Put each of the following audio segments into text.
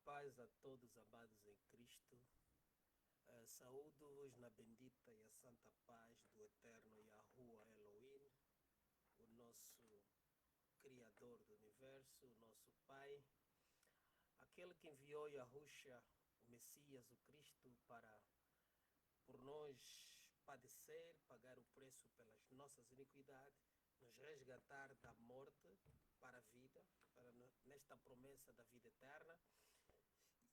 paz a todos amados em Cristo. Saúdo-vos na bendita e a santa paz do eterno Yahuwah Elohim, o nosso Criador do Universo, o nosso Pai, aquele que enviou Yahusha, o Messias, o Cristo, para por nós padecer, pagar o preço pelas nossas iniquidades, nos resgatar da morte para a vida, nesta promessa da vida eterna.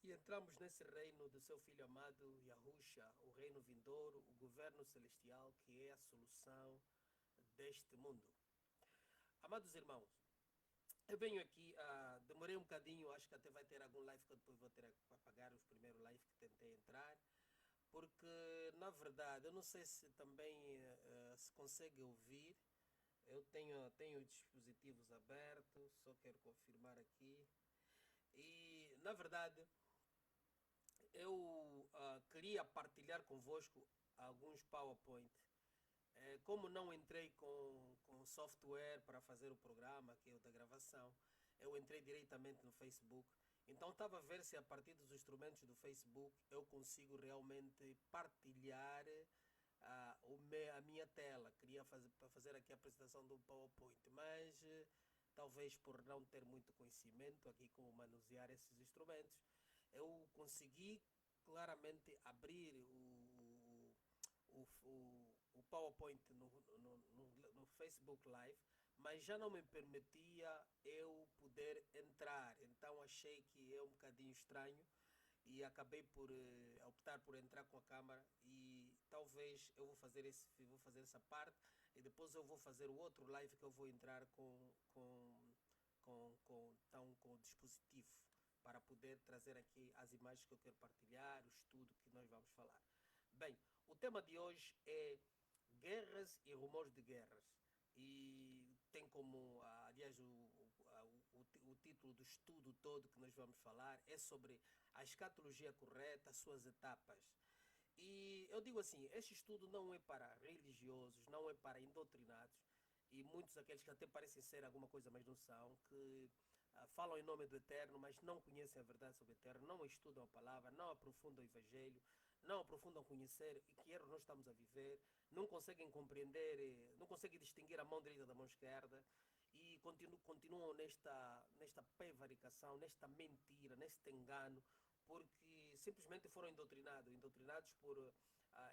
E entramos nesse reino do seu Filho amado, Yahusha, o reino vindouro, o governo celestial, que é a solução deste mundo. Amados irmãos, eu venho aqui, demorei um bocadinho, acho que até vai ter algum live que eu depois vou ter que apagar os primeiros lives que tentei entrar, porque na verdade, eu não sei se também se consegue ouvir, eu tenho dispositivos abertos, só quero confirmar aqui, e na verdade eu queria partilhar convosco alguns PowerPoint. Como não entrei com software para fazer o programa, que é o da gravação, eu entrei diretamente no Facebook. Então estava a ver se a partir dos instrumentos do Facebook eu consigo realmente partilhar a minha tela. Queria fazer aqui a apresentação do PowerPoint, mas talvez por não ter muito conhecimento aqui como manusear esses instrumentos, eu consegui claramente abrir o PowerPoint no Facebook Live, mas já não me permitia eu poder entrar. Então achei que é um bocadinho estranho e acabei por optar por entrar com a câmera, e talvez eu vou fazer essa parte e depois eu vou fazer o outro live que eu vou entrar com o dispositivo para poder trazer aqui as imagens que eu quero partilhar, o estudo que nós vamos falar. Bem, o tema de hoje é guerras e rumores de guerras. E tem como, aliás, o título do estudo todo que nós vamos falar é sobre a escatologia correta, suas etapas. E eu digo assim, este estudo não é para religiosos, não é para indoutrinados, e muitos daqueles que até parecem ser alguma coisa, mas não são, que falam em nome do Eterno, mas não conhecem a verdade sobre o Eterno, não estudam a palavra, não aprofundam o Evangelho, não aprofundam conhecer que erro nós estamos a viver, não conseguem compreender, não conseguem distinguir a mão direita da mão esquerda, e continuam nesta prevaricação, nesta mentira, neste engano, porque simplesmente foram doutrinados por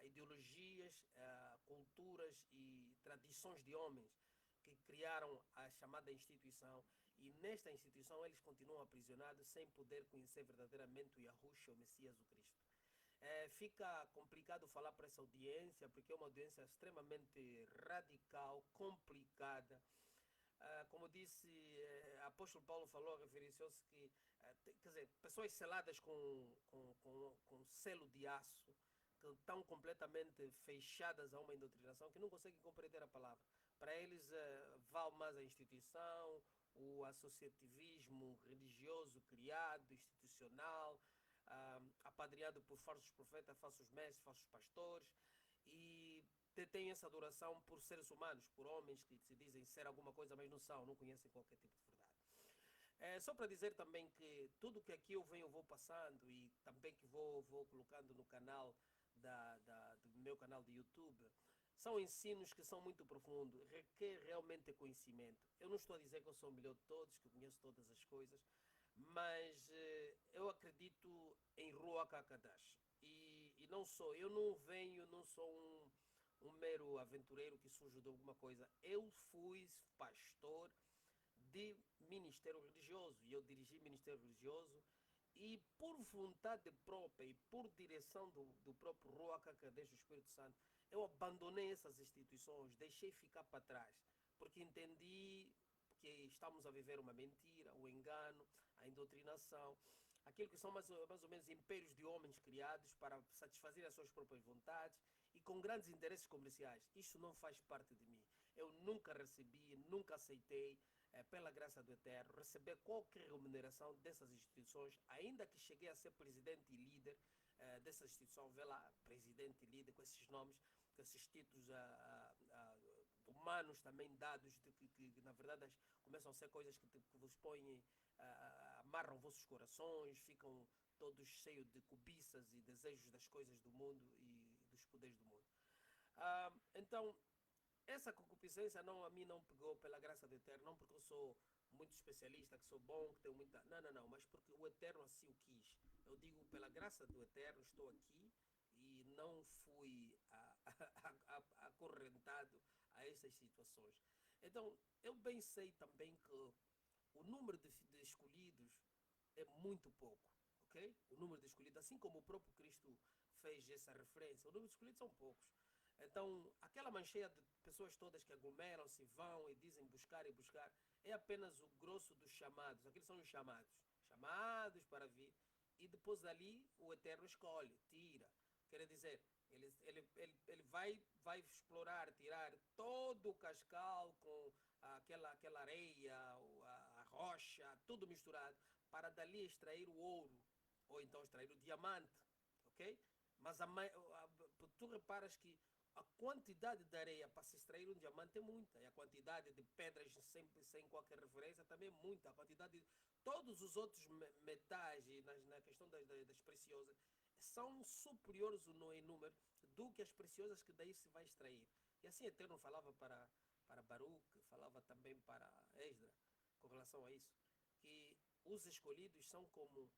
ideologias, culturas e tradições de homens que criaram a chamada instituição, e nesta instituição eles continuam aprisionados sem poder conhecer verdadeiramente o Yahushua, o Messias, o Cristo. Fica complicado falar para essa audiência, porque é uma audiência extremamente radical, complicada. Como disse, apóstolo Paulo falou, referenciou-se que, quer dizer, pessoas seladas com selo de aço, que estão completamente fechadas a uma doutrinação, que não conseguem compreender a palavra. Para eles, vale mais a instituição, o associativismo religioso criado, institucional, apadrinhado por falsos profetas, falsos mestres, falsos pastores, e têm essa adoração por seres humanos, por homens que se dizem ser alguma coisa, mas não são, não conhecem qualquer tipo de verdade. Só para dizer também que tudo que aqui eu vou passando, e também que vou colocando no canal do meu canal de YouTube, são ensinos que são muito profundos, requer realmente conhecimento. Eu não estou a dizer que eu sou o melhor de todos, que eu conheço todas as coisas, mas eu acredito em Ruach HaKodesh. E não sou, eu não venho, não sou um mero aventureiro que surge de alguma coisa. Eu fui pastor de ministério religioso, e eu dirigi ministério religioso, e por vontade própria e por direção do próprio Ruach HaKodesh, do Espírito Santo, eu abandonei essas instituições, deixei ficar para trás, porque entendi que estamos a viver uma mentira, o engano, a indoutrinação, aquilo que são mais ou menos impérios de homens criados para satisfazer as suas próprias vontades e com grandes interesses comerciais. Isso não faz parte de mim. Eu nunca recebi, nunca aceitei, pela graça do Eterno, receber qualquer remuneração dessas instituições, ainda que cheguei a ser presidente e líder dessa instituição, vê lá, presidente e líder, com esses nomes, com esses títulos humanos também dados, que na verdade começam a ser coisas que vos põem, amarram vossos corações, ficam todos cheios de cobiças e desejos das coisas do mundo e dos poderes do mundo. Então, essa concupiscência não, a mim não pegou pela graça do Eterno, não porque eu sou muito especialista, que sou bom, que tenho muita. Não, não, não, mas porque o Eterno assim o quis. Eu digo, pela graça do Eterno, estou aqui e não fui acorrentado a essas situações. Então, eu bem sei também que o número de escolhidos é muito pouco, ok? O número de escolhidos, assim como o próprio Cristo fez essa referência, o número de escolhidos são poucos. Então, aquela mancheia de pessoas todas que aglomeram-se, vão e dizem buscar e buscar, é apenas o grosso dos chamados. Aqueles são os chamados. Chamados para vir. E depois dali o Eterno escolhe, tira. Quer dizer, ele vai explorar, tirar todo o cascal com aquela areia, a rocha, tudo misturado, para dali extrair o ouro, ou então extrair o diamante, ok? Mas tu reparas que a quantidade de areia para se extrair um diamante é muita, e a quantidade de pedras sem qualquer referência também é muita, a quantidade de todos os outros metais e na questão das preciosas são superiores em número do que as preciosas que daí se vai extrair. E assim Eterno falava para Baruch, falava também para Esdra com relação a isso, que os escolhidos são como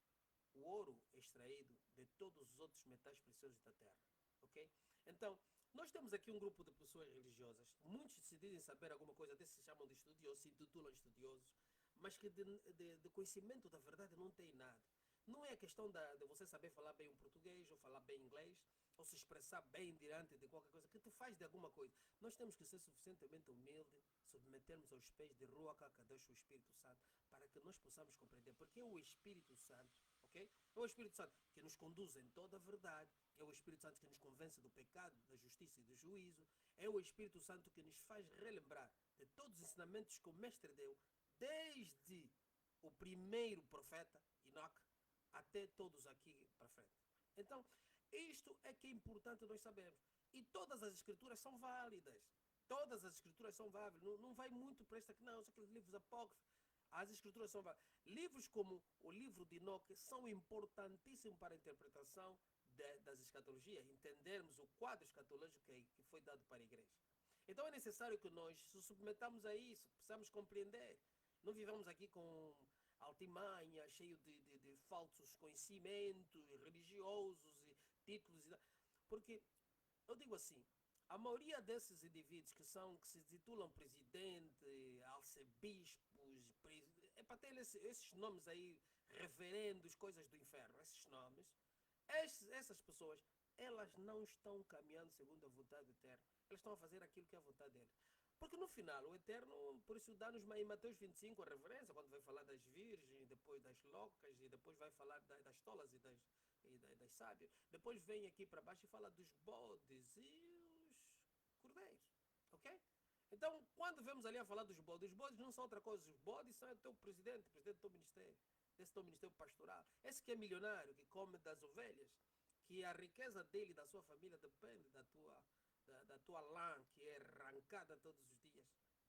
o ouro extraído de todos os outros metais preciosos da terra, ok? Então, nós temos aqui um grupo de pessoas religiosas, muitos se dizem saber alguma coisa, até se chamam de estudiosos, se intitulam estudiosos, mas que de conhecimento da verdade não tem nada. Não é a questão de você saber falar bem o português, ou falar bem inglês, ou se expressar bem diante de qualquer coisa, que te faz de alguma coisa. Nós temos que ser suficientemente humildes, submetermos aos pés de Ruach HaKadosh, o Espírito Santo, para que nós possamos compreender, porque é o Espírito Santo, ok? É o Espírito Santo que nos conduz em toda a verdade, é o Espírito Santo que nos convence do pecado, da justiça e do juízo, é o Espírito Santo que nos faz relembrar de todos os ensinamentos que o Mestre deu, desde o primeiro profeta, Enoque, até todos aqui para frente. Então, isto é que é importante nós sabermos. E todas as escrituras são válidas. Todas as escrituras são válidas. Não vai muito para esta que não, são aqueles livros apócrifos. As escrituras são válidas. Livros como o livro de Enoque são importantíssimos para a interpretação das escatologias, entendermos o quadro escatológico que foi dado para a igreja. Então é necessário que nós nos submetamos a isso, precisamos compreender. Não vivamos aqui com altimanha, cheio de falsos conhecimentos religiosos e títulos. Porque, eu digo assim, a maioria desses indivíduos que se titulam presidente, arcebispos, é para ter esses nomes aí, reverendos, coisas do inferno, esses nomes, essas pessoas, elas não estão caminhando segundo a vontade eterna. Elas estão a fazer aquilo que é a vontade dele. Porque no final, o Eterno, por isso dá-nos em Mateus 25 a referência, quando vai falar das virgens, depois das loucas, e depois vai falar das tolas e das sábias. Depois vem aqui para baixo e fala dos bodes e os cordeiros, ok? Então, quando vemos ali a falar dos bodes não são outra coisa. Os bodes são o teu presidente do teu ministério, desse teu ministério pastoral. Esse que é milionário, que come das ovelhas, que a riqueza dele e da sua família depende da tua lã, que é arrancada todos os dias.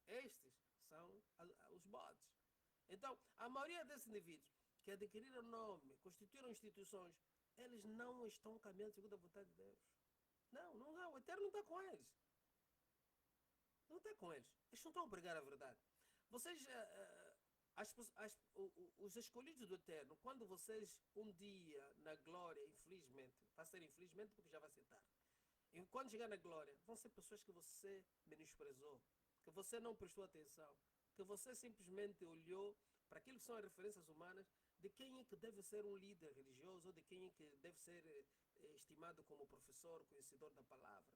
Estes são os bodes. Então, a maioria desses indivíduos que adquiriram nome, constituíram instituições, eles não estão caminhando segundo a vontade de Deus. Não, o Eterno não está com eles. Não está com eles. Eles não estão a pregar a verdade. Vocês, os escolhidos do Eterno, quando vocês um dia na glória, infelizmente, vai ser infelizmente porque já vai ser tarde. E quando chegar na glória, vão ser pessoas que você menosprezou, que você não prestou atenção, que você simplesmente olhou para aquilo que são as referências humanas de quem é que deve ser um líder religioso ou de quem é que deve ser estimado como professor, conhecedor da palavra.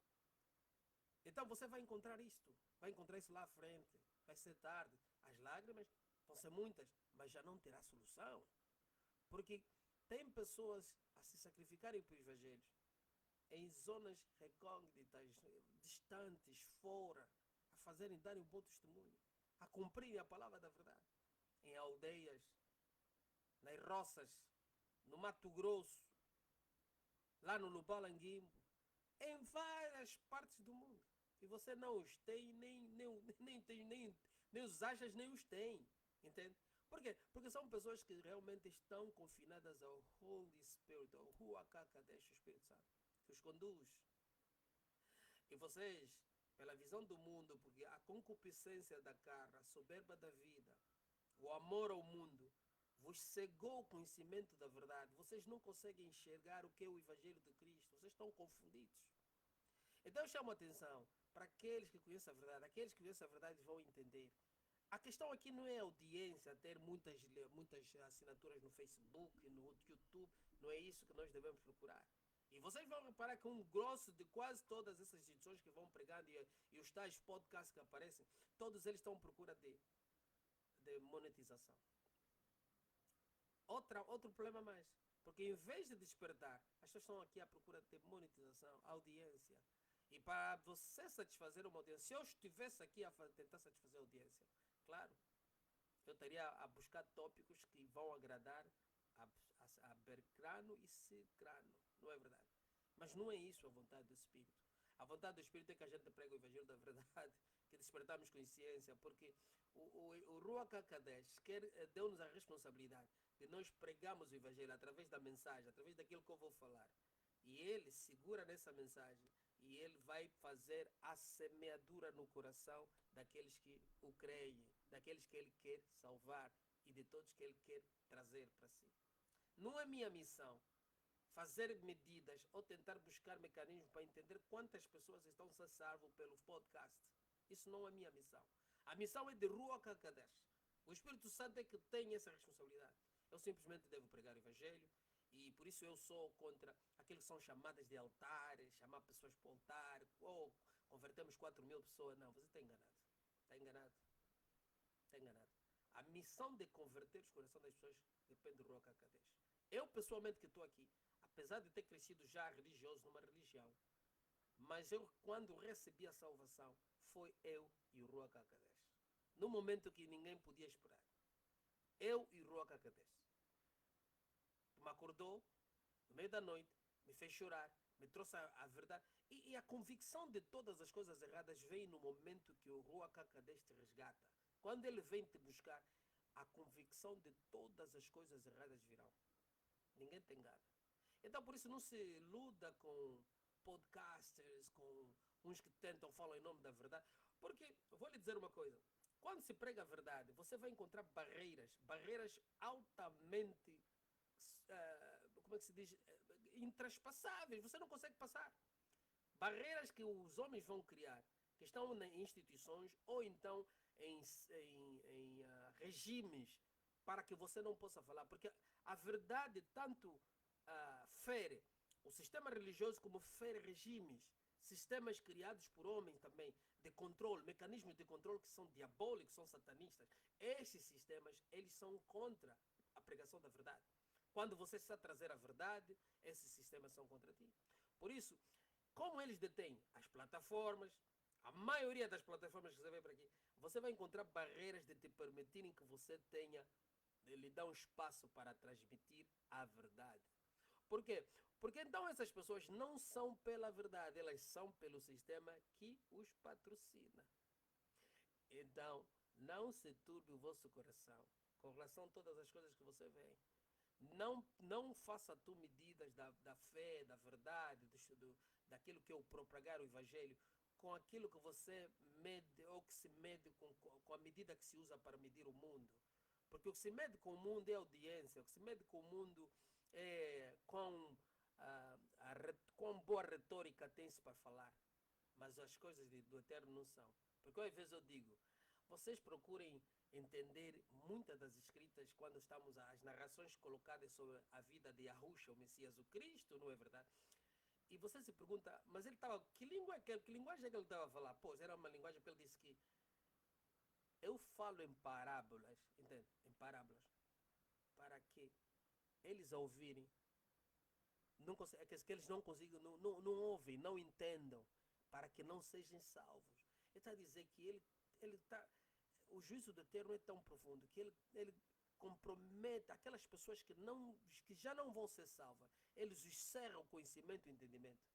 Então você vai encontrar isso lá à frente, vai ser tarde. As lágrimas vão ser muitas, mas já não terá solução. Porque tem pessoas a se sacrificarem para os evangelhos em zonas recônditas, distantes, fora, a darem um bom testemunho, a cumprirem a palavra da verdade, em aldeias, nas roças, no Mato Grosso, lá no Lubalanguimbo, em várias partes do mundo. E você não os tem, nem os achas, nem os tem. Entende? Por quê? Porque são pessoas que realmente estão confinadas ao Holy Spirit, ao Ruach HaKodesh, o Espírito Santo, que os conduz. E vocês, pela visão do mundo, porque a concupiscência da carne, a soberba da vida, o amor ao mundo, vos cegou o conhecimento da verdade. Vocês não conseguem enxergar o que é o Evangelho de Cristo. Vocês estão confundidos. Então eu chamo a atenção para aqueles que conhecem a verdade. Aqueles que conhecem a verdade vão entender. A questão aqui não é audiência, ter muitas assinaturas no Facebook, no YouTube. Não é isso que nós devemos procurar. E vocês vão reparar que um grosso de quase todas essas instituições que vão pregando e os tais podcasts que aparecem, todos eles estão à procura de monetização. Outro problema mais. Porque em vez de despertar, as pessoas estão aqui à procura de monetização, audiência. E para você satisfazer uma audiência, se eu estivesse aqui a tentar satisfazer a audiência, claro, eu estaria a buscar tópicos que vão agradar a Bercrano e Cicrano, não é verdade? Mas não é isso a vontade do Espírito. A vontade do Espírito é que a gente pregue o Evangelho da verdade, que despertamos consciência, porque o Ruach HaKodesh deu-nos a responsabilidade de nós pregarmos o Evangelho através da mensagem, através daquilo que eu vou falar. E ele segura nessa mensagem e ele vai fazer a semeadura no coração daqueles que o creem, daqueles que ele quer salvar e de todos que ele quer trazer para si. Não é minha missão fazer medidas ou tentar buscar mecanismos para entender quantas pessoas estão a ser salvas pelo podcast. Isso não é minha missão. A missão é de Ruach HaKodesh. O Espírito Santo é que tem essa responsabilidade. Eu simplesmente devo pregar o Evangelho e por isso eu sou contra aqueles que são chamadas de altares, chamar pessoas para o altar, ou convertemos 4.000 pessoas. Não, você está enganado. Está enganado. Está enganado. A missão de converter os corações das pessoas depende do Ruach HaKodesh. Eu, pessoalmente, que estou aqui, apesar de ter crescido já religioso numa religião, mas eu, quando recebi a salvação, foi eu e o Ruach HaKodesh. No momento que ninguém podia esperar. Eu e o Ruach HaKodesh. Me acordou, no meio da noite, me fez chorar, me trouxe a verdade. E a convicção de todas as coisas erradas vem no momento que o Ruach HaKodesh te resgata. Quando ele vem te buscar, a convicção de todas as coisas erradas virão. Ninguém te engana. Então, por isso, não se iluda com podcasters, com uns que tentam falar em nome da verdade. Porque, vou lhe dizer uma coisa. Quando se prega a verdade, você vai encontrar barreiras altamente, como é que se diz, intraspassáveis. Você não consegue passar. Barreiras que os homens vão criar, que estão em instituições ou então em regimes, para que você não possa falar. Porque a verdade tanto fere o sistema religioso como fere regimes, sistemas criados por homens também, de controle, mecanismos de controle que são diabólicos, são satanistas. Esses sistemas, eles são contra a pregação da verdade. Quando você está a trazer a verdade, esses sistemas são contra ti. Por isso, como eles detêm as plataformas, a maioria das plataformas que você vê por aqui, você vai encontrar barreiras de te permitirem que você tenha, de lhe dar um espaço para transmitir a verdade. Por quê? Porque então essas pessoas não são pela verdade, elas são pelo sistema que os patrocina. Então, não se turbe o vosso coração com relação a todas as coisas que você vê. Não faça tu medidas da fé, da verdade, daquilo que é o propagar o Evangelho, com aquilo que você mede ou que se mede com a medida que se usa para medir o mundo. Porque o que se mede com o mundo é audiência, o que se mede com o mundo é quão boa retórica tem-se para falar. Mas as coisas do eterno não são. Porque às vezes eu digo, vocês procurem entender muitas das escritas quando estamos as narrações colocadas sobre a vida de Yahusha, o Messias, o Cristo, não é verdade? E você se pergunta, mas ele estava, que linguagem é que ele estava a falar? Pois, era uma linguagem que ele disse que eu falo em parábolas, entende? Em parábolas, para que eles ao ouvirem, que eles não consigam, não ouvem, não entendam, para que não sejam salvos. Ele está a dizer que ele está, o juízo do eterno é tão profundo que ele compromete aquelas pessoas que já não vão ser salvas. Eles os cerram o conhecimento e o entendimento.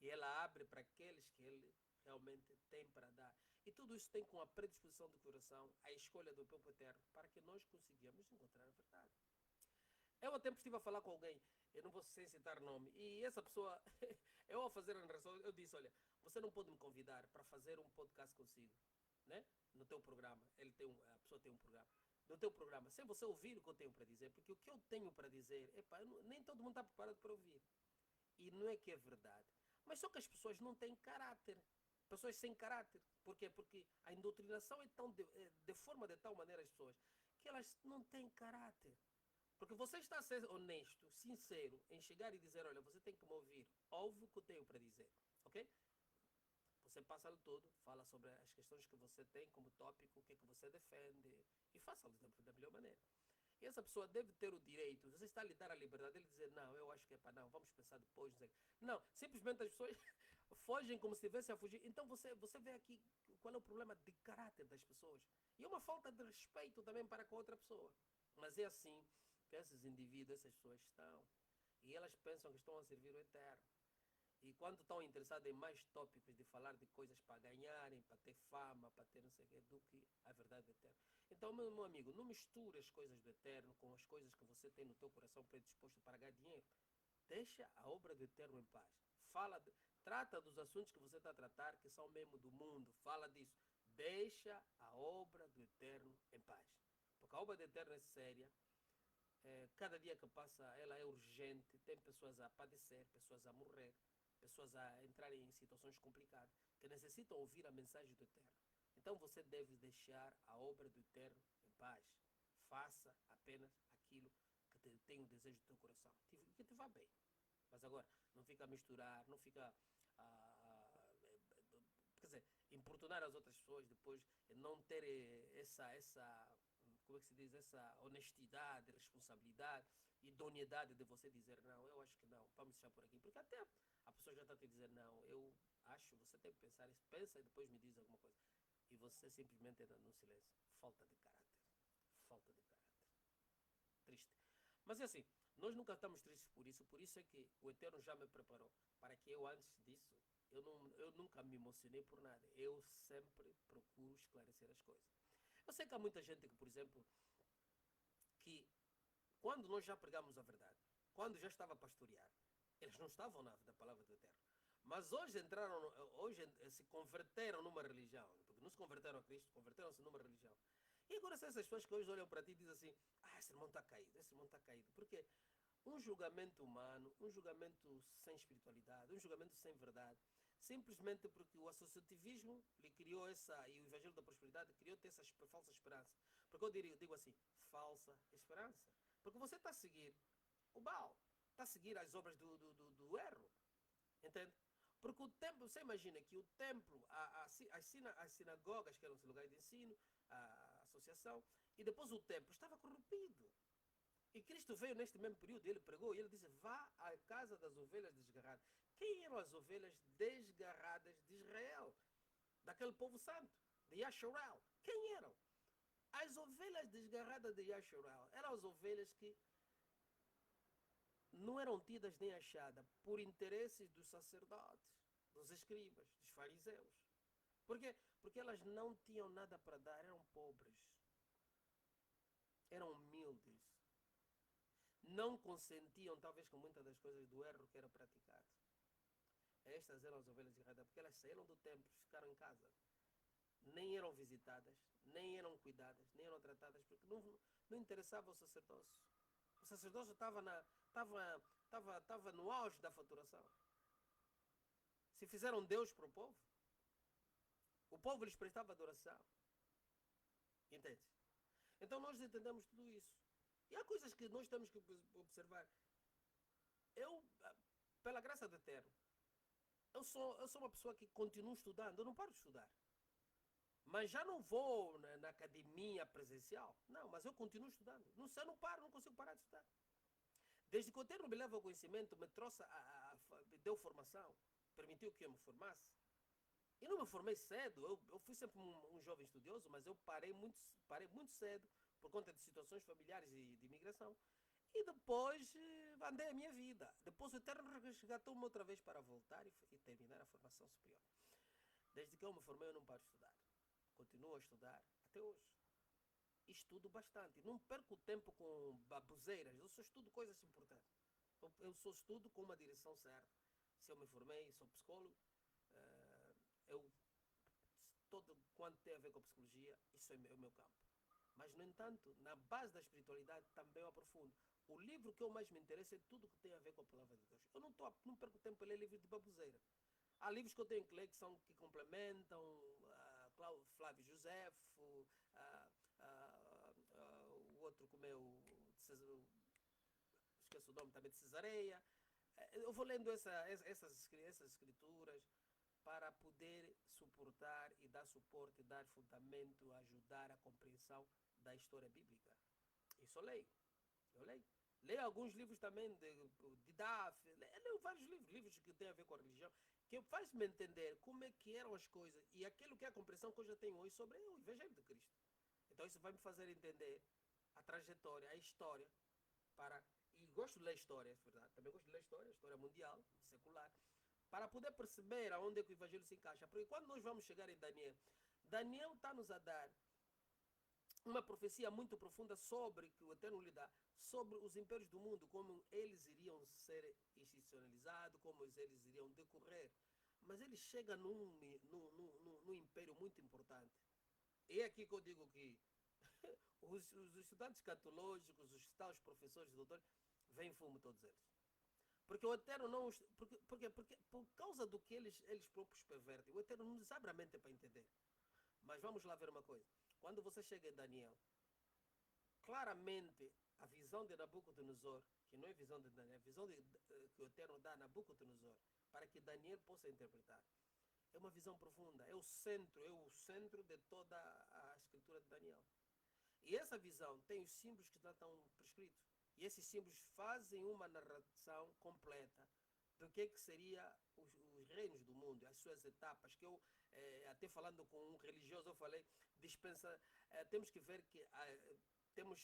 que ela abre para aqueles que ele realmente tem para dar. E tudo isso tem com a predisposição do coração, a escolha do próprio Eterno, para que nós consigamos encontrar a verdade. Eu há tempo estive a falar com alguém, eu não vou sem citar nome, e essa pessoa, eu ao fazer a narração, eu disse, olha, você não pode me convidar para fazer um podcast consigo, né? No teu programa, a pessoa tem um programa, no teu programa, sem você ouvir o que eu tenho para dizer, porque o que eu tenho para dizer, epá, nem todo mundo está preparado para ouvir. E não é que é verdade. Mas só que as pessoas não têm caráter. Pessoas sem caráter. Por quê? Porque a indoutrinação é tão deforma de tal maneira as pessoas que elas não têm caráter. Porque você está a ser honesto, sincero, em chegar e dizer, olha, você tem que me ouvir. Ouve o que eu tenho para dizer. Ok? Você passa-lhe tudo, fala sobre as questões que você tem como tópico, o que é que você defende, e faça-lhe da melhor maneira. E essa pessoa deve ter o direito, você está a lhe dar a liberdade de ele dizer, não, eu acho que é para não, vamos pensar depois. Não, simplesmente as pessoas fogem como se estivessem a fugir. Então você vê aqui qual é o problema de caráter das pessoas. E é uma falta de respeito também para com a outra pessoa. Mas é assim que esses indivíduos, essas pessoas estão. E elas pensam que estão a servir o Eterno. E quando estão interessados em mais tópicos de falar de coisas para ganharem, para ter fama, para ter não sei o quê, do que a verdade do Eterno. Então, meu amigo, não misture as coisas do Eterno com as coisas que você tem no teu coração predisposto para ganhar dinheiro. Deixa a obra do Eterno em paz. Trata dos assuntos que você está a tratar, que são mesmo do mundo. Fala disso. Deixa a obra do Eterno em paz. Porque a obra do Eterno é séria. Cada dia que passa, ela é urgente. Tem pessoas a padecer, pessoas a morrer, pessoas a entrarem em situações complicadas, que necessitam ouvir a mensagem do Eterno. Então você deve deixar a obra do Eterno em paz. Faça apenas aquilo que tem o desejo do teu coração, que te vá bem. Mas agora, não fica a misturar, não fica quer dizer, importunar as outras pessoas depois, não ter como é que se diz, essa honestidade, responsabilidade, idoneidade de você dizer, não, eu acho que não, vamos deixar por aqui. Porque até a pessoa já está a te dizer, não, eu acho, você tem que pensar isso, pensa e depois me diz alguma coisa. E você simplesmente entra no silêncio. Falta de caráter. Falta de caráter. Triste. Mas é assim, nós nunca estamos tristes por isso é que o Eterno já me preparou para que eu, antes disso, eu nunca me emocionei por nada. Eu sempre procuro esclarecer as coisas. Eu sei que há muita gente que, por exemplo, que quando nós já pregamos a verdade, quando já estava a pastorear, eles não estavam na palavra do Eterno. Mas hoje se converteram numa religião, porque não se converteram a Cristo, converteram-se numa religião. E agora são essas pessoas que hoje olham para ti e dizem assim, esse irmão está caído, esse irmão está caído. Porque um julgamento humano, um julgamento sem espiritualidade, um julgamento sem verdade, simplesmente porque o associativismo lhe criou e o Evangelho da Prosperidade criou-te essa falsa esperança. Porque eu digo assim, falsa esperança. Porque você está a seguir o Baal, está a seguir as obras do erro. Entende? Porque o templo, você imagina que o templo, as sinagogas, que eram os lugares de ensino, a associação, e depois o templo estava corrompido. E Cristo veio neste mesmo período, ele pregou, e ele disse, vá à casa das ovelhas desgarradas. Quem eram as ovelhas desgarradas de Israel? Daquele povo santo, de Yasharel. Quem eram? As ovelhas desgarradas de Yasharel eram as ovelhas que não eram tidas nem achadas por interesses dos sacerdotes, dos escribas, dos fariseus. Por quê? Porque elas não tinham nada para dar, eram pobres, eram humildes, não consentiam talvez com muitas das coisas do erro que era praticado. Estas eram as ovelhas desgarradas, porque elas saíram do templo, ficaram em casa. Nem eram visitadas, nem eram cuidadas, nem eram tratadas, porque não interessava o sacerdócio. O sacerdócio estava no auge da faturação. Se fizeram Deus para o povo lhes prestava adoração. Entende? Então nós entendemos tudo isso. E há coisas que nós temos que observar. Eu, pela graça do Eterno, eu sou uma pessoa que continuo estudando, eu não paro de estudar. Mas já não vou na academia presencial. Não, mas eu continuo estudando. Eu não paro, não consigo parar de estudar. Desde que o Eterno me leva ao conhecimento, me trouxe, me deu formação, permitiu que eu me formasse. E não me formei cedo, eu fui sempre um jovem estudioso, mas eu parei muito cedo, por conta de situações familiares e de imigração. E depois andei a minha vida. Depois o Eterno resgatou-me outra vez para voltar e terminar a formação superior. Desde que eu me formei, eu não paro de estudar. Continuo a estudar até hoje. E estudo bastante. Não perco tempo com baboseiras. Eu só estudo coisas importantes. Eu só estudo com uma direção certa. Se eu me formei, sou psicólogo, eu todo quanto tem a ver com a psicologia, isso é o meu campo. Mas, no entanto, na base da espiritualidade também eu aprofundo. O livro que eu mais me interessa é tudo que tem a ver com a palavra de Deus. Eu não perco tempo a ler livros de baboseira. Há livros que eu tenho que ler que complementam, Flávio Josefo, uh, o outro como é esqueço o nome também, de Cesareia. Eu vou lendo essas escrituras para poder suportar e dar suporte, dar fundamento, ajudar a compreensão da história bíblica. Isso eu leio. Eu leio. Leio alguns livros também de Daf, leio vários livros que têm a ver com a religião, que faz-me entender como é que eram as coisas e aquilo que é a compreensão que eu já tenho hoje sobre o Evangelho de Cristo. Então isso vai me fazer entender a trajetória, a história, para e gosto de ler história, é verdade. Também gosto de ler história mundial, secular, para poder perceber aonde é que o Evangelho se encaixa. Porque quando nós vamos chegar em Daniel, Daniel está-nos a dar uma profecia muito profunda sobre, que o Eterno lhe dá, sobre os impérios do mundo, como eles iriam ser institucionalizados, como eles iriam decorrer. Mas ele chega num império muito importante. E é aqui que eu digo que os estudantes catológicos, os professores, doutores, vêm fumo todos eles. Porque o Eterno não. Porque por causa do que eles próprios pervertem, o Eterno não nos abre a mente para entender. Mas vamos lá ver uma coisa. Quando você chega em Daniel, claramente a visão de Nabucodonosor, que não é visão de Daniel, é a visão que o Eterno dá a Nabucodonosor, para que Daniel possa interpretar, é uma visão profunda, é o centro de toda a escritura de Daniel. E essa visão tem os símbolos que estão prescritos. E esses símbolos fazem uma narração completa do que seria os reinos do mundo, as suas etapas, que eu, até falando com um religioso, eu falei, temos que ver que temos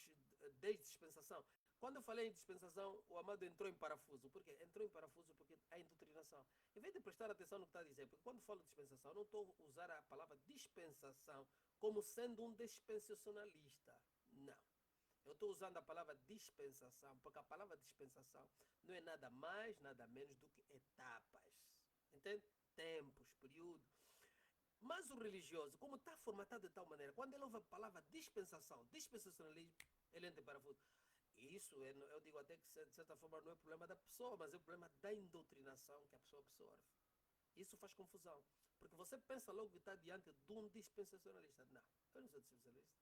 desde dispensação. Quando eu falei em dispensação, o amado entrou em parafuso. Por quê? Entrou em parafuso porque há doutrinação. Em vez de prestar atenção no que está a dizer, porque quando falo de dispensação, eu não estou a usar a palavra dispensação como sendo um dispensacionalista. Não. Eu estou usando a palavra dispensação, porque a palavra dispensação não é nada mais, nada menos do que etapas. Entende? Tempos, período. Mas o religioso, como está formatado de tal maneira, quando ele ouve a palavra dispensação, dispensacionalismo, ele entra em parafuso. Isso, eu digo até que de certa forma não é problema da pessoa, mas é o problema da indoutrinação que a pessoa absorve. Isso faz confusão. Porque você pensa logo que está diante de um dispensacionalista. Não, eu não sou dispensacionalista.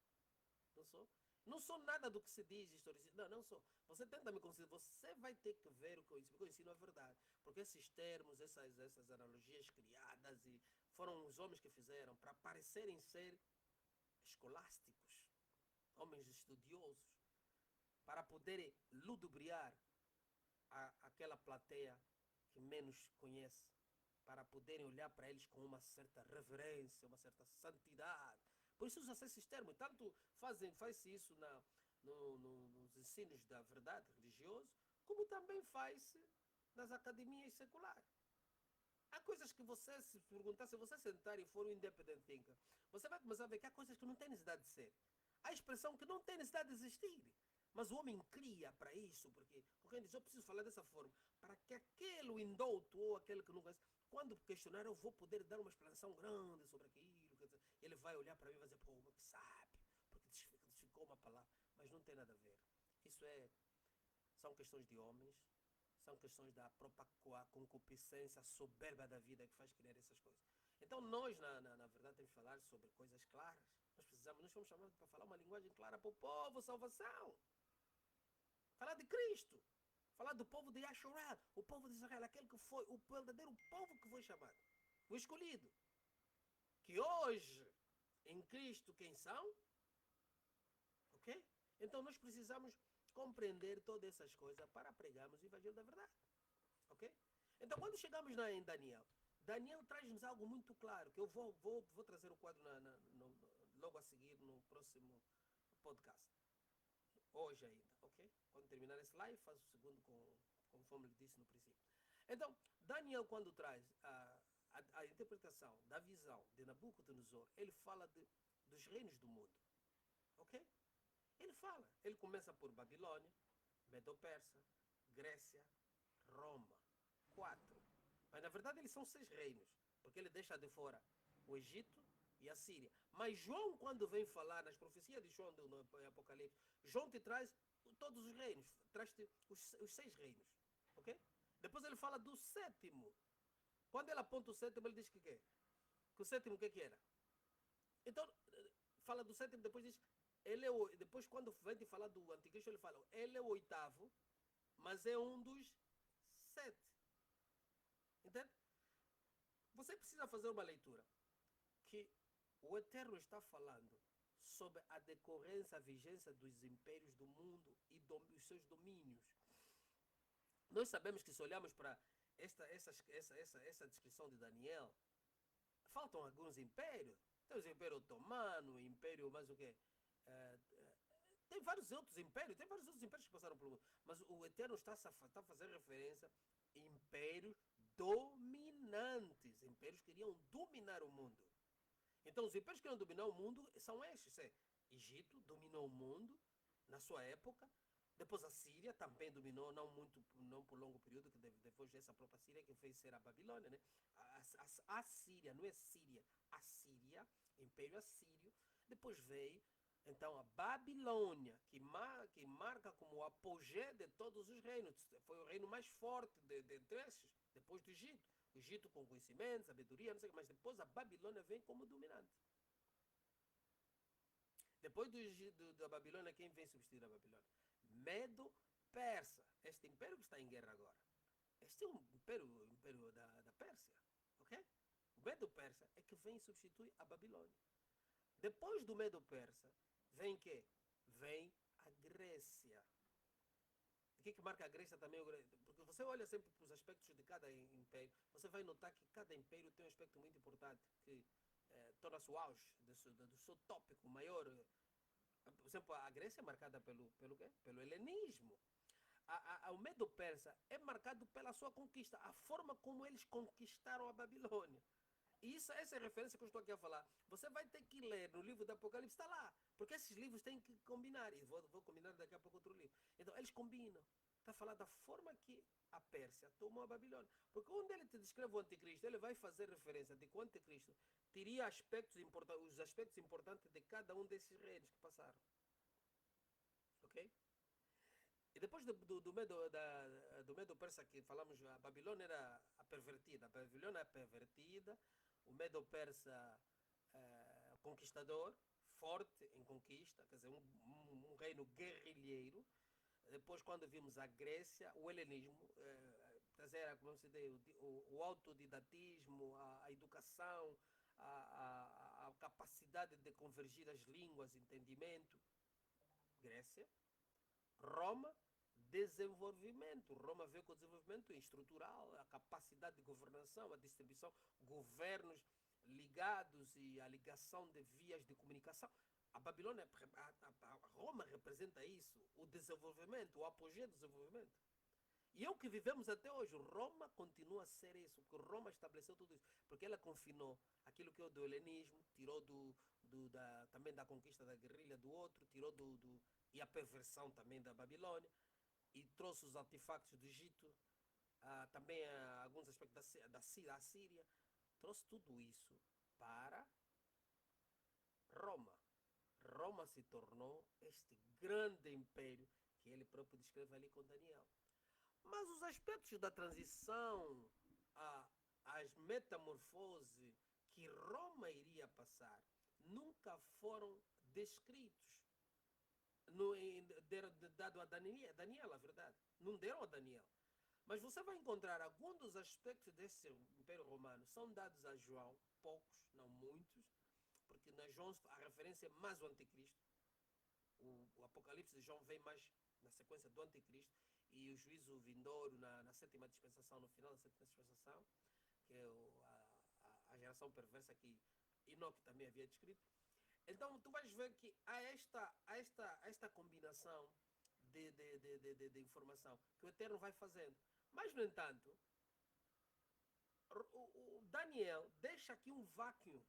Não sou. Não sou nada do que se diz historicista. Não sou. Você tenta me considerar. Você vai ter que ver o que eu ensino. Porque eu ensino a verdade. Porque esses termos, essas analogias criadas, e foram os homens que fizeram para parecerem ser escolásticos, homens estudiosos, para poderem ludibriar aquela plateia que menos conhece, para poderem olhar para eles com uma certa reverência, uma certa santidade. Por isso usa-se esses termos. Tanto faz-se isso nos ensinos da verdade religiosa, como também faz-se nas academias seculares. Há coisas que você, se perguntar, se você sentar e for um independent thinker, você vai começar a ver que há coisas que não têm necessidade de ser. Há expressão que não tem necessidade de existir. Mas o homem cria para isso, porque alguém diz, eu preciso falar dessa forma, para que aquele indouto ou aquele que não conhece, quando questionar, eu vou poder dar uma explanação grande sobre aquilo. Ele vai olhar para mim e vai dizer, pô, o que sabe, porque desficou uma palavra. Mas não tem nada a ver. Isso são questões de homens, são questões da própria concupiscência, soberba da vida que faz criar essas coisas. Então nós, na verdade, temos que falar sobre coisas claras. Nós fomos chamados para falar uma linguagem clara para o povo, salvação. Falar de Cristo. Falar do povo de Yashurá, o povo de Israel, aquele que foi o verdadeiro povo que foi chamado. O escolhido. Que hoje, em Cristo, quem são? Ok? Então nós precisamos compreender todas essas coisas para pregarmos o Evangelho da verdade. Ok? Então quando chegamos em Daniel, Daniel traz-nos algo muito claro, que eu vou trazer o quadro logo a seguir no próximo podcast. hoje ainda, ok? Quando terminar esse live, faço o segundo conforme ele disse no princípio. Então, Daniel, quando traz a interpretação da visão de Nabucodonosor, ele fala dos reinos do mundo, ok? Ele fala, ele começa por Babilônia, Medo-Persa, Grécia, Roma, 4. Mas na verdade eles são 6 reinos, porque ele deixa de fora o Egito e a Síria. Mas João, quando vem falar nas profecias de João no Apocalipse, João te traz todos os reinos, traz-te os 6 reinos, ok? Depois ele fala do sétimo. Quando ele aponta o sétimo, ele diz que quê? Que o sétimo o que era? Então, fala do sétimo, depois diz, depois quando vem de falar do anticristo, ele fala, ele é o oitavo, mas é um dos 7. Entende? Você precisa fazer uma leitura que o Eterno está falando sobre a decorrência, a vigência dos impérios do mundo e os seus domínios. Nós sabemos que se olharmos para essa descrição de Daniel, faltam alguns impérios. Tem o Império Otomano, o Império, mais o quê? Tem vários outros impérios que passaram pelo mundo. Mas o Eterno está a fazer referência a impérios dominantes. Impérios que iriam dominar o mundo. Então, os impérios que iriam dominar o mundo são estes. Egito dominou o mundo na sua época. Depois a Síria também dominou, não por longo período, que depois dessa própria Síria que fez ser a Babilônia, né? A Síria, não é Síria, a Síria, Império Assírio. Depois veio, então, a Babilônia, que marca como o apogeu de todos os reinos. Foi o reino mais forte entre esses, depois do Egito. O Egito com conhecimento, sabedoria, não sei o que, mas depois a Babilônia vem como dominante. Depois da Babilônia, quem vem substituir a Babilônia? Medo-Persa. Este império que está em guerra agora. Este é um império da Pérsia. Ok? O Medo-Persa é que vem substituir a Babilônia. Depois do Medo-Persa, vem quê? Vem a Grécia. O que marca a Grécia também? Porque você olha sempre para os aspectos de cada império, você vai notar que cada império tem um aspecto muito importante que torna-se o auge do seu tópico maior. Por exemplo, a Grécia é marcada pelo quê? Pelo helenismo. O Medo-Persa é marcado pela sua conquista, a forma como eles conquistaram a Babilônia. E essa é a referência que eu estou aqui a falar. Você vai ter que ler no livro do Apocalipse, está lá. Porque esses livros têm que combinar. E vou combinar daqui a pouco outro livro. Então, eles combinam. Está a falar da forma que a Pérsia tomou a Babilônia. Porque onde ele te descreve o anticristo, ele vai fazer referência de que o anticristo teria os aspectos importantes de cada um desses reis que passaram. Ok? E depois do Medo-Persa que falamos, a Babilônia era a pervertida. A Babilônia é pervertida. O Medo-Persa conquistador, forte em conquista, quer dizer, um reino guerrilheiro. Depois, quando vimos a Grécia, o helenismo, trazer, como se diz, o autodidatismo, a educação, a capacidade de convergir as línguas, entendimento. Grécia. Roma, desenvolvimento. Roma veio com o desenvolvimento estrutural, a capacidade de governação, a distribuição, governos ligados e a ligação de vias de comunicação. A Babilônia, a Roma representa isso, o desenvolvimento, o apogeu do desenvolvimento. E é o que vivemos até hoje. Roma continua a ser isso, porque Roma estabeleceu tudo isso. Porque ela confinou aquilo que é o do helenismo, tirou também da conquista da guerrilha do outro, tirou e a perversão também da Babilônia, e trouxe os artefactos do Egito, também alguns aspectos da Síria, trouxe tudo isso para Roma. Roma se tornou este grande império que ele próprio descreve ali com Daniel. Mas os aspectos da transição, as metamorfoses que Roma iria passar, nunca foram descritos. Dado a Daniel, a verdade. Não deram a Daniel. Mas você vai encontrar alguns dos aspectos desse Império Romano são dados a João, poucos, não muitos, porque na João a referência é mais o Anticristo. O Apocalipse de João vem mais na sequência do Anticristo e o juízo vindouro na sétima dispensação, no final da sétima dispensação, que é a geração perversa que Enoque também havia descrito. Então, tu vais ver que há esta combinação de informação que o Eterno vai fazendo. Mas, no entanto, o Daniel deixa aqui um vácuo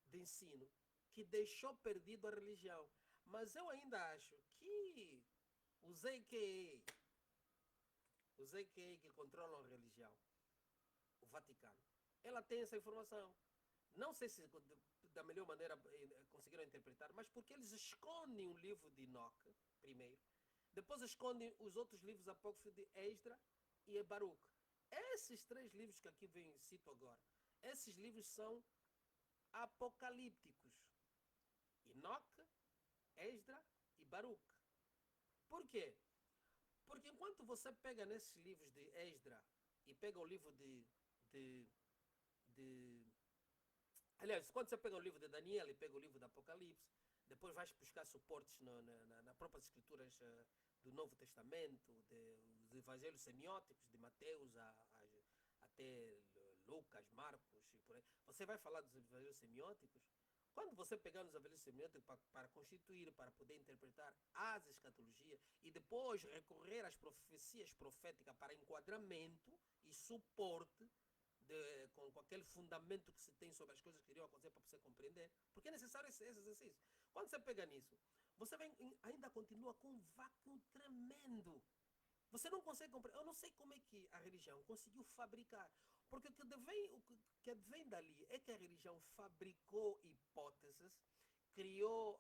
de ensino que deixou perdido a religião. Mas eu ainda acho que os AKA que controlam a religião, o Vaticano, ela tem essa informação. Não sei se da melhor maneira conseguiram interpretar, mas porque eles escondem o livro de Enoque, primeiro, depois escondem os outros livros apócrifos de Esdra e Baruch. Esses três livros que aqui vem, cito agora, esses livros são apocalípticos. Enoque, Esdra e Baruch. Por quê? Porque enquanto você pega nesses livros de Esdra e pega o livro de aliás, quando você pega o livro de Daniel e pega o livro do Apocalipse, depois vais buscar suportes nas próprias escrituras do Novo Testamento, dos evangelhos semióticos, de Mateus até Lucas, Marcos e por aí. Você vai falar dos evangelhos semióticos. Quando você pegar nos evangelhos semióticos para constituir, para poder interpretar as escatologias e depois recorrer às profecias proféticas para enquadramento e suporte com aquele fundamento que se tem sobre as coisas que iriam acontecer para você compreender, porque é necessário esse exercício. Quando você pega nisso, você ainda continua com um vácuo tremendo. Você não consegue compreender. Eu não sei como é que a religião conseguiu fabricar. Porque o que vem dali é que a religião fabricou hipóteses, criou,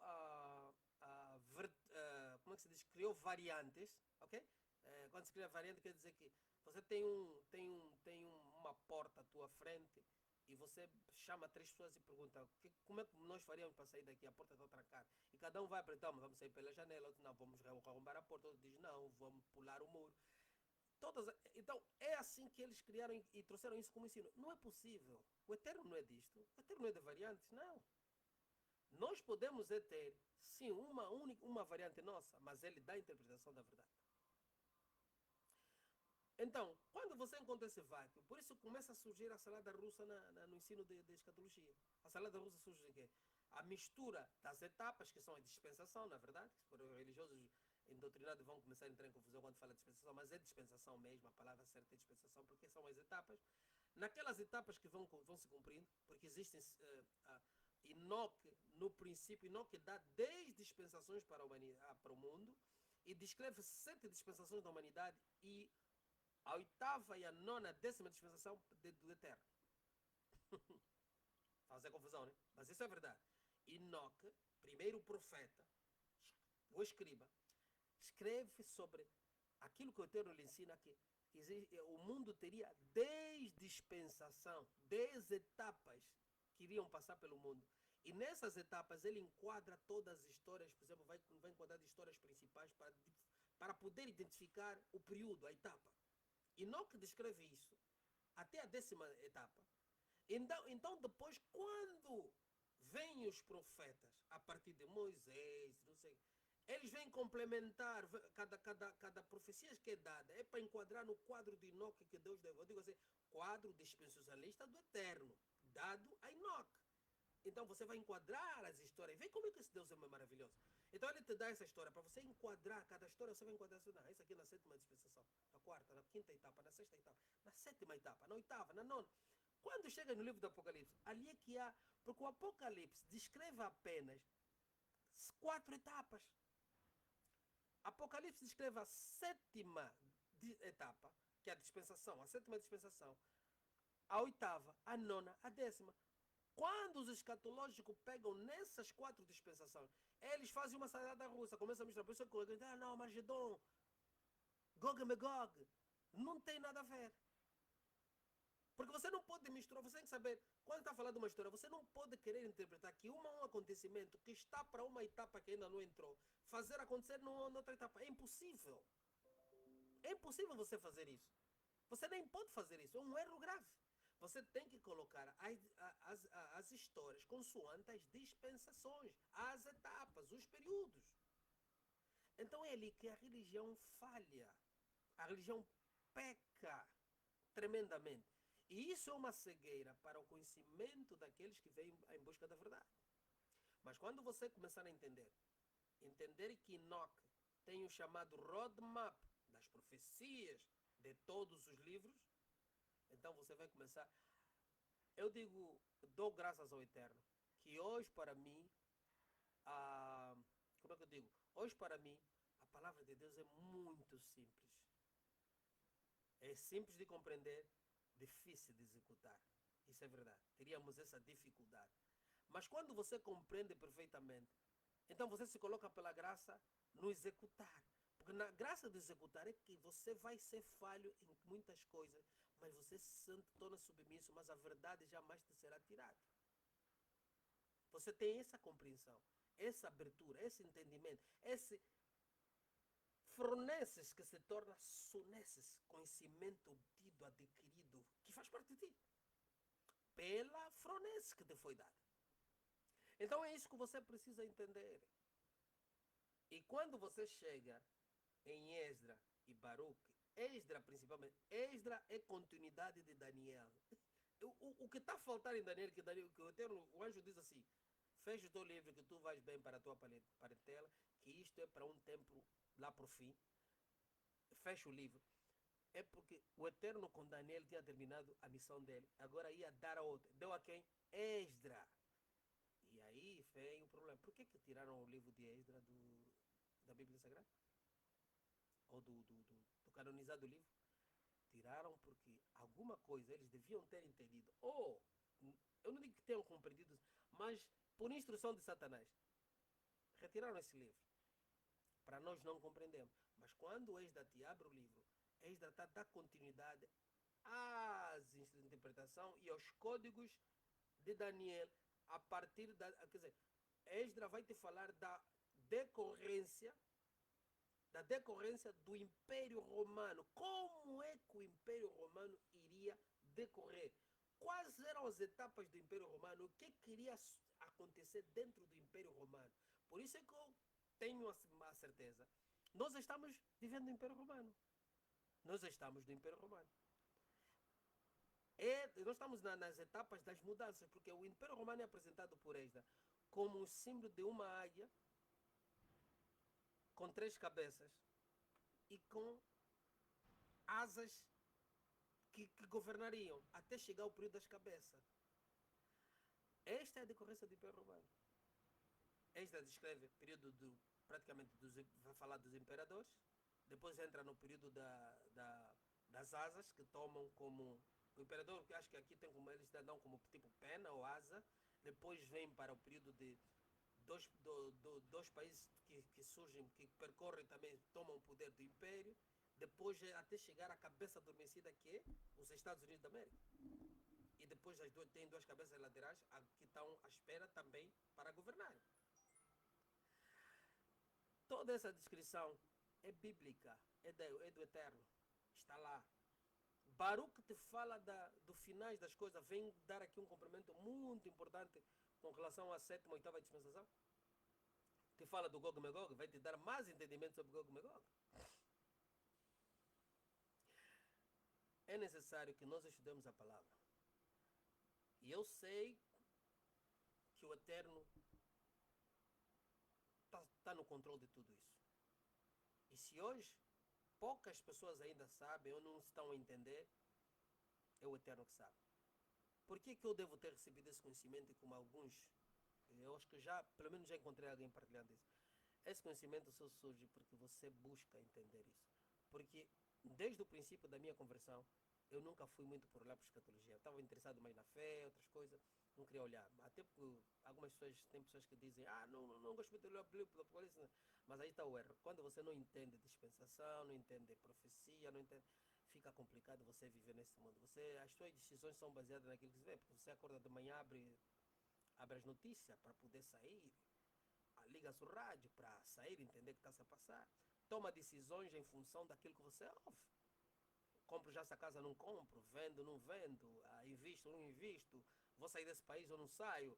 como é que se diz? Criou variantes, ok? Quando se cria variante, quer dizer que você tem uma porta à tua frente e você chama três pessoas e pergunta como é que nós faríamos para sair daqui, a porta está trancada. E cada um vai apertar, vamos sair pela janela, outro não, vamos arrombar a porta, outro diz não, vamos pular o muro. Então, é assim que eles criaram e trouxeram isso como ensino. Não é possível. O Eterno não é disto. O Eterno não é de variantes, não. Nós podemos ter, sim, uma variante nossa, mas ele dá a interpretação da verdade. Então, quando você encontra esse vácuo, por isso começa a surgir a salada russa no ensino de escatologia. A salada russa surge em quê? A mistura das etapas, que são a dispensação, na verdade, que os religiosos endoctrinados vão começar a entrar em confusão quando fala de dispensação, mas é dispensação mesmo, a palavra certa é dispensação, porque são as etapas. Naquelas etapas que vão se cumprindo, porque existem Enoque, no princípio, Enoque dá 10 dispensações para o mundo e descreve 7 dispensações da humanidade e a oitava e a nona, décima dispensação do Eterno. Fazer confusão, né? Mas isso é verdade. Enoque, primeiro profeta, o escriba, escreve sobre aquilo que o Eterno lhe ensina que o mundo teria 10 dispensação, 10 etapas que iriam passar pelo mundo. E nessas etapas ele enquadra todas as histórias, por exemplo, vai enquadrar histórias principais para poder identificar o período, a etapa. Enoque descreve isso até a décima etapa. Então depois, quando vêm os profetas, a partir de Moisés, não sei, eles vêm complementar cada profecia que é dada, é para enquadrar no quadro de Enoque que Deus deu. Eu digo assim, quadro dispensacionalista do Eterno, dado a Enoque. Então você vai enquadrar as histórias. Vê como é que esse Deus é maravilhoso. Então ele te dá essa história. Para você enquadrar cada história, você vai enquadrar assim, não, isso aqui é na sétima dispensação, na quarta, na quinta etapa, na sexta etapa, na sétima etapa, na oitava, na nona. Quando chega no livro do Apocalipse, ali é que há. Porque o Apocalipse descreve apenas 4 etapas. Apocalipse descreve a sétima etapa, que é a dispensação, a sétima dispensação, a oitava, a nona, a décima. Quando os escatológicos pegam nessas 4 dispensações, eles fazem uma salada russa, começam a misturar. Por isso que não, Margedon, Gog e Magog, não tem nada a ver. Porque você não pode misturar, você tem que saber, quando está falando de uma história, você não pode querer interpretar que um acontecimento que está para uma etapa que ainda não entrou, fazer acontecer noutra etapa. É impossível. É impossível você fazer isso. Você nem pode fazer isso, é um erro grave. Você tem que colocar as histórias consoante as dispensações, as etapas, os períodos. Então é ali que a religião falha. A religião peca tremendamente. E isso é uma cegueira para o conhecimento daqueles que vêm em busca da verdade. Mas quando você começar a entender que Enoch tem o chamado roadmap das profecias de todos os livros, então você vai começar. Eu digo, dou graças ao Eterno, que hoje para mim, a, como é que eu digo? Hoje para mim, a palavra de Deus é muito simples. É simples de compreender, difícil de executar. Isso é verdade. Teríamos essa dificuldade. Mas quando você compreende perfeitamente, então você se coloca pela graça no executar. Porque na graça de executar é que você vai ser falho em muitas coisas, mas você se torna submisso, mas a verdade jamais te será tirada. Você tem essa compreensão, essa abertura, esse entendimento, esse froneses que se torna soneses, conhecimento obtido, adquirido, que faz parte de ti, pela fronese que te foi dada. Então é isso que você precisa entender. E quando você chega em Esdra e Baruch, Esdra principalmente, Esdra é continuidade de Daniel. O que está a faltar em Daniel, que o anjo diz assim, fecha o teu livro que tu vais bem para a tua parentela, que isto é para um tempo lá para o fim. Fecha o livro. É porque o Eterno com Daniel tinha terminado a missão dele. Agora ia dar a outra. Deu a quem? Esdra. E aí vem o problema. Por que tiraram o livro de Esdra da Bíblia Sagrada? Ou do canonizado livro? Tiraram porque alguma coisa eles deviam ter entendido. Ou, eu não digo que tenham compreendido, mas por instrução de Satanás, retiraram esse livro. Para nós não compreendermos. Mas quando Esdra te abre o livro, Esdra está a dar continuidade às interpretação e aos códigos de Daniel a partir da. Quer dizer, Esdra vai te falar decorrência do Império Romano. Como é que o Império Romano iria decorrer? Quais eram as etapas do Império Romano? O que queria acontecer dentro do Império Romano? Por isso é que eu tenho a certeza. Nós estamos vivendo no Império Romano. Nós estamos no Império Romano. Nós estamos nas etapas das mudanças, porque o Império Romano é apresentado por Esdra como um símbolo de uma águia com 3 cabeças e com asas que governariam até chegar ao período das cabeças. Esta é a decorrência do Império Romano. Esdra descreve o período praticamente vai falar dos imperadores, depois entra no período das asas, que tomam como o imperador, que acho que aqui tem como eles dão como tipo pena ou asa. Depois vem para o período de dois países que surgem, que percorrem também, tomam o poder do império. Depois até chegar à cabeça adormecida, que é os Estados Unidos da América. E depois tem 2 cabeças laterais que estão à espera também para governar. Toda essa descrição é bíblica, é do Eterno. Está lá. Baruch te fala do finais das coisas. Vem dar aqui um complemento muito importante com relação à 7ª e 8ª dispensação. Te fala do Gog e Magog. Vai te dar mais entendimento sobre Gog e Magog. É necessário que nós estudemos a palavra. E eu sei que o Eterno está no controle de tudo isso. E se hoje poucas pessoas ainda sabem ou não estão a entender, é o Eterno que sabe. Por que eu devo ter recebido esse conhecimento? E como alguns, eu acho que pelo menos já encontrei alguém partilhando isso. Esse conhecimento só surge porque você busca entender isso. Porque desde o princípio da minha conversão, eu nunca fui muito por olhar para a escatologia. Eu estava interessado mais na fé, outras coisas, não queria olhar. Até porque algumas pessoas, tem pessoas que dizem, não gosto muito de olhar para o Apocalipse. Mas aí está o erro. Quando você não entende dispensação, não entende profecia, não entende, fica complicado você viver nesse mundo. As suas decisões são baseadas naquilo que você vê. Porque você acorda de manhã, abre as notícias para poder sair, liga o rádio para sair, entender o que está se a passar. Toma decisões em função daquilo que você ouve. Compro já essa casa, não compro, vendo, não vendo, invisto, não invisto, vou sair desse país ou não saio.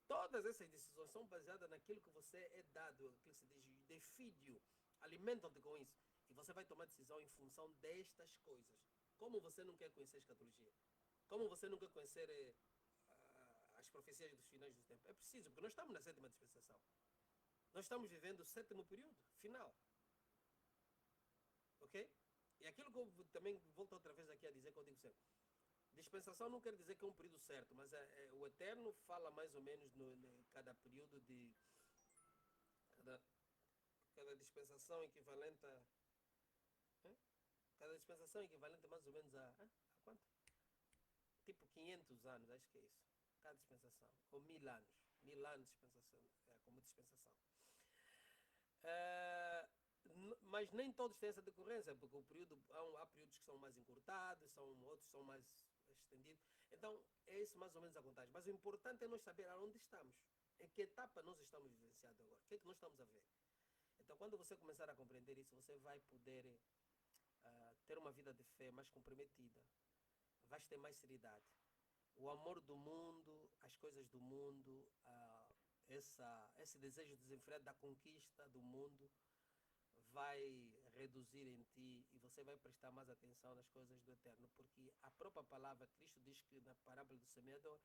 Todas essas decisões são baseadas naquilo que você é dado, aquilo que se diz de filho, alimentam-te com isso. E você vai tomar decisão em função destas coisas. Como você não quer conhecer a escatologia? Como você não quer conhecer as profecias dos finais do tempo. É preciso, porque nós estamos na sétima dispensação. Nós estamos vivendo o sétimo período, final. Ok? E aquilo que eu também volto outra vez aqui a dizer, que eu digo sempre. Dispensação não quer dizer que é um período certo, mas o Eterno fala mais ou menos no cada período de... Cada, cada dispensação equivalente a... Cada dispensação equivalente mais ou menos a quanto? Tipo 500 anos, acho que é isso. Cada dispensação. Ou 1000 anos. 1000 anos de dispensação, como dispensação. Mas nem todos têm essa decorrência, porque o período, há períodos que são mais encurtados, outros são mais estendidos. Então, é isso mais ou menos a contagem. Mas o importante é nós saber aonde estamos. Em que etapa nós estamos vivenciando agora. O que é que nós estamos a ver? Então, quando você começar a compreender isso, você vai poder ter uma vida de fé mais comprometida. Vais ter mais seriedade. O amor do mundo, as coisas do mundo, esse desejo desenfreado da conquista do mundo vai reduzir em ti e você vai prestar mais atenção nas coisas do Eterno, porque a própria palavra, Cristo diz que na parábola do semeador,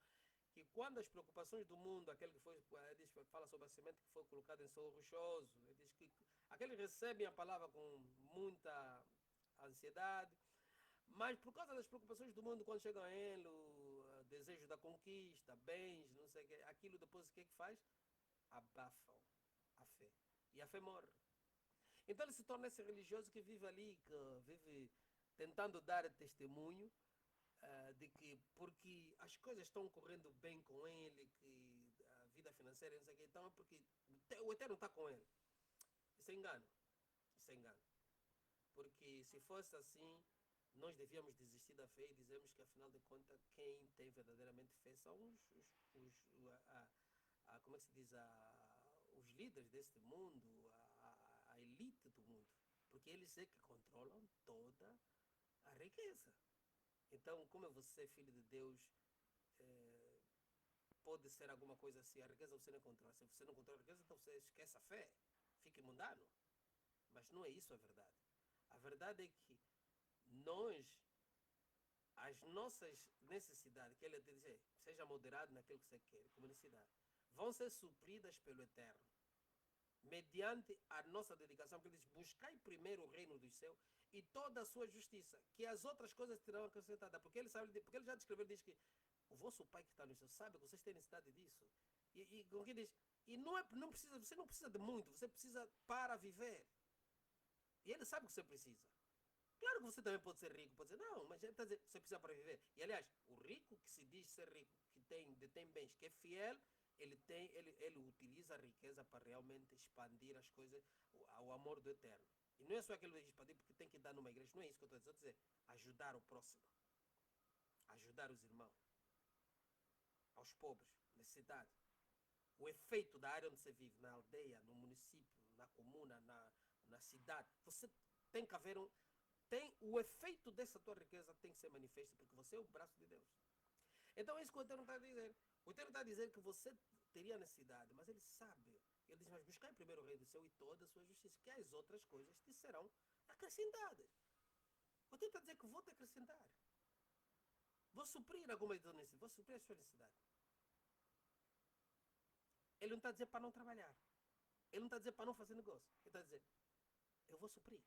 que quando as preocupações do mundo, aquele que foi, diz, fala sobre a semente que foi colocada em solo rochoso, ele diz que aquele recebe a palavra com muita ansiedade, mas por causa das preocupações do mundo, quando chegam a ele, o desejo da conquista, bens, não sei o que, aquilo depois o que é que faz? Abafam a fé. E a fé morre. Então ele se torna esse religioso que vive ali, que vive tentando dar testemunho de que porque as coisas estão correndo bem com ele, que a vida financeira, não sei o que, então é porque o Eterno está com ele. Isso é engano. Isso é engano. Porque se fosse assim, nós devíamos desistir da fé e dizemos que afinal de contas quem tem verdadeiramente fé são como é que se diz, os líderes deste mundo, a elite do mundo, porque eles é que controlam toda a riqueza. Então, como você é filho de Deus, pode ser alguma coisa assim, a riqueza você não controla. Se você não controla a riqueza, então você esquece a fé, fique mundano. Mas não é isso a verdade. A verdade é que nós, as nossas necessidades, que ele te diz, seja moderado naquilo que você quer, como necessidade, vão ser supridas pelo Eterno, mediante a nossa dedicação, porque ele diz, buscai primeiro o reino dos céus e toda a sua justiça, que as outras coisas terão acrescentadas, porque ele sabe, porque ele já descreveu, diz que o vosso Pai que está no céu sabe que vocês têm necessidade disso. E com que diz, e não precisa, você não precisa de muito, você precisa para viver. E ele sabe o que você precisa. Claro que você também pode ser rico, pode dizer, não, mas ele está dizendo, você precisa para viver. E aliás, o rico que se diz ser rico, que detém bens, que é fiel, ele utiliza a riqueza para realmente expandir as coisas, o amor do Eterno. E não é só aquilo de expandir porque tem que dar numa igreja, não é isso que eu estou dizendo, ajudar o próximo, ajudar os irmãos, aos pobres, na cidade. O efeito da área onde você vive, na aldeia, no município, na comuna, na cidade, você tem que haver o efeito dessa tua riqueza tem que ser manifesto, porque você é o braço de Deus. Então é isso que o Eterno está a dizer. O Eterno está a dizer que você teria necessidade, mas ele sabe. Ele diz, mas buscai primeiro o reino do céu e toda a sua justiça, que as outras coisas te serão acrescentadas. O Eterno está a dizer que vou te acrescentar. Vou suprir alguma necessidade, vou suprir a sua necessidade. Ele não está a dizer para não trabalhar. Ele não está a dizer para não fazer negócio. Ele está a dizer, eu vou suprir.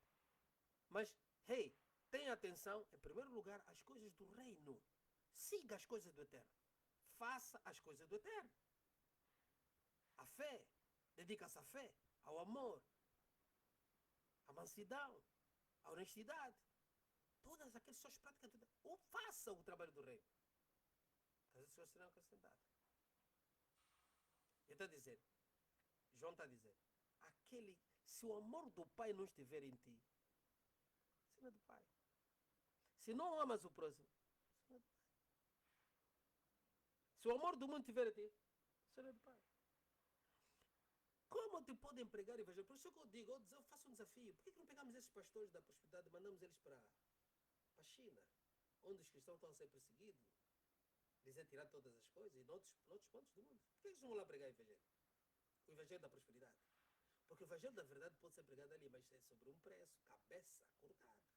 Mas, hey, tenha atenção, em primeiro lugar, às coisas do reino. Siga as coisas do Eterno. Faça as coisas do Eterno. A fé. Dedica-se à fé, ao amor, à mansidão, à honestidade. Todas aquelas suas práticas. Ou faça o trabalho do reino. As outras coisas serão acrescentadas. Ele está a dizer, João está a dizer, se o amor do Pai não estiver em ti, você não é do Pai. Se não amas o próximo, você não é do Pai. Se o amor do mundo estiver em ti, você não é do Pai. Como te podem pregar evangelho? Por isso que eu digo, eu faço um desafio. Por que não pegamos esses pastores da prosperidade e mandamos eles para a China, onde os cristãos estão a ser perseguidos, dizem tirar todas as coisas, e noutros pontos do mundo? Por que eles não vão lá pregar o evangelho? O evangelho da prosperidade. Porque o evangelho da verdade pode ser pregado ali, mas é sobre um preço, cabeça cortada.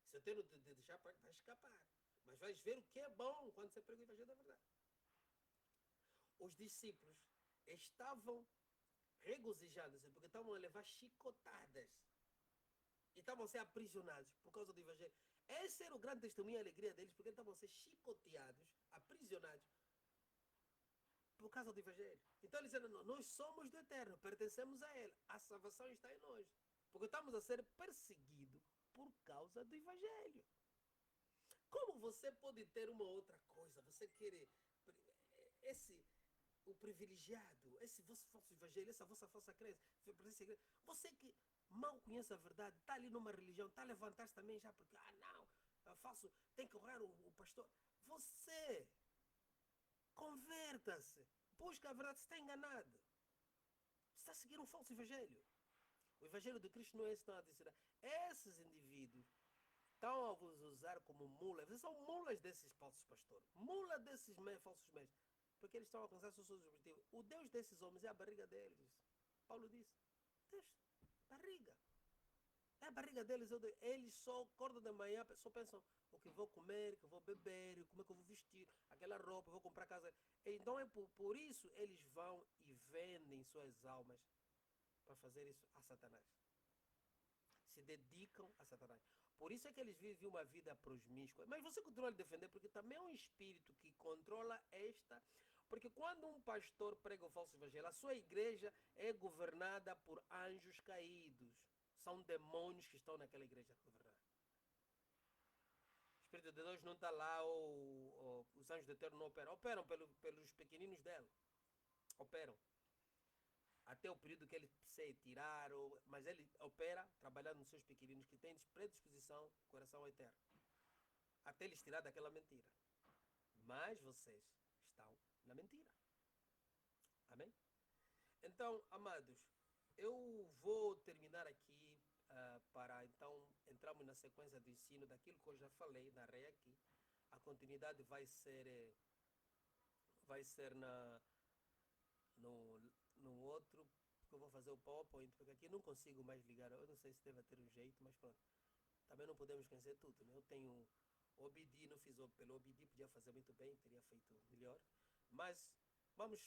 Se eu tenho de deixar, vai escapar. Mas vais ver o que é bom quando você prega o evangelho da verdade. os discípulos estavam regozijados porque estavam a levar chicotadas e estavam a ser aprisionados por causa do evangelho. Esse era o grande testemunho e alegria deles, porque eles estavam a ser chicoteados, aprisionados por causa do evangelho. Então eles disseram: nós somos do eterno, pertencemos a ele, a salvação está em nós, porque estamos a ser perseguidos por causa do evangelho. Como você pode ter uma outra coisa? Você quer o privilegiado, esse vosso falso evangelho, essa vossa falsa crença, você que mal conhece a verdade, está ali numa religião, está a levantar-se também já porque, não, é falso, tem que honrar o pastor. Você, converta-se, busca a verdade, você está enganado. Você está a seguir um falso evangelho. O evangelho de Cristo não é esse que estão a dizer. Esses indivíduos estão a vos usar como mulas. Vocês são mulas desses falsos pastores. Mula desses falsos mestres. Porque eles estão a alcançar seus objetivos. O Deus desses homens é a barriga deles. Paulo disse: Deus, barriga. É a barriga deles. Eles só acordam de manhã, só pensam: o que vou comer, o que vou beber, como é que eu vou vestir, aquela roupa, vou comprar casa. Então é por isso eles vão e vendem suas almas para fazer isso a Satanás. Se dedicam a Satanás. Por isso é que eles vivem uma vida prosmíscua. Mas você continua a defender porque também é um espírito que controla esta. Porque quando um pastor prega o falso evangelho, a sua igreja é governada por anjos caídos. São demônios que estão naquela igreja a governar. O Espírito de Deus não está lá, ou os anjos do Eterno não operam. Operam pelos pequeninos dela. Operam. Até o período que ele precisa tirar, mas ele opera trabalhando nos seus pequeninos que têm predisposição, coração ao eterno. Até eles tirar daquela mentira. Mas vocês estão na mentira. Amém? Então, amados, eu vou terminar aqui para então entrarmos na sequência do ensino daquilo que eu já falei, narrei aqui. A continuidade vai ser no outro, porque eu vou fazer o PowerPoint, porque aqui não consigo mais ligar. Eu não sei se deve ter um jeito, mas pronto. Também não podemos esquecer tudo, né? Eu tenho OBD, não fiz pelo OBD, podia fazer muito bem, teria feito melhor. Mas vamos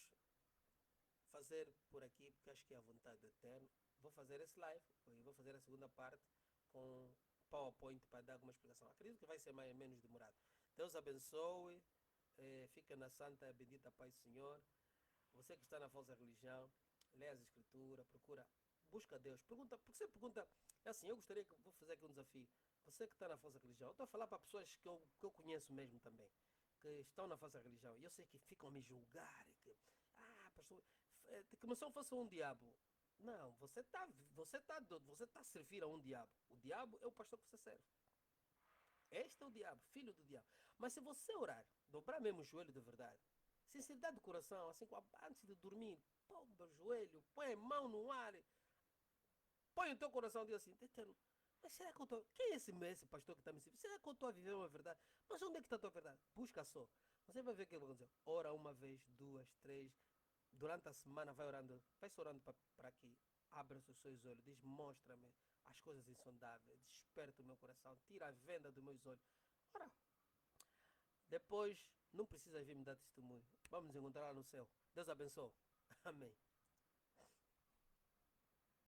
fazer por aqui, porque acho que é a vontade do Eterno. Vou fazer esse live, e vou fazer a segunda parte com PowerPoint para dar alguma explicação. Acredito que vai ser mais ou menos demorado. Deus abençoe, fica na santa bendita paz do Senhor. Você que está na falsa religião, lê as escrituras, procura, busca Deus. Pergunta, porque você pergunta, é assim, eu gostaria que vou fazer aqui um desafio. Você que está na falsa religião, eu estou a falar para pessoas que eu conheço mesmo também, que estão na falsa religião, e eu sei que ficam a me julgar, pastor, que não só fosse um diabo. Não, você está a servir a um diabo. O diabo é o pastor que você serve. Este é o diabo, filho do diabo. Mas se você orar, dobrar mesmo o joelho de verdade, sinceridade do coração, assim, antes de dormir, põe o joelho, põe a mão no ar, põe o teu coração e diz assim: Eterno, mas será que eu estou... Quem é esse pastor que está me servindo? Será que eu estou a viver uma verdade? Mas onde é que está a tua verdade? Busca só. Você vai ver o que vai acontecer. Ora uma vez, duas, três. Durante a semana vai orando para que abra os seus olhos. Diz: mostra-me as coisas insondáveis. Desperta o meu coração. Tira a venda dos meus olhos. Ora, depois não precisa vir me dar testemunho. Vamos nos encontrar lá no céu. Deus abençoe. Amém.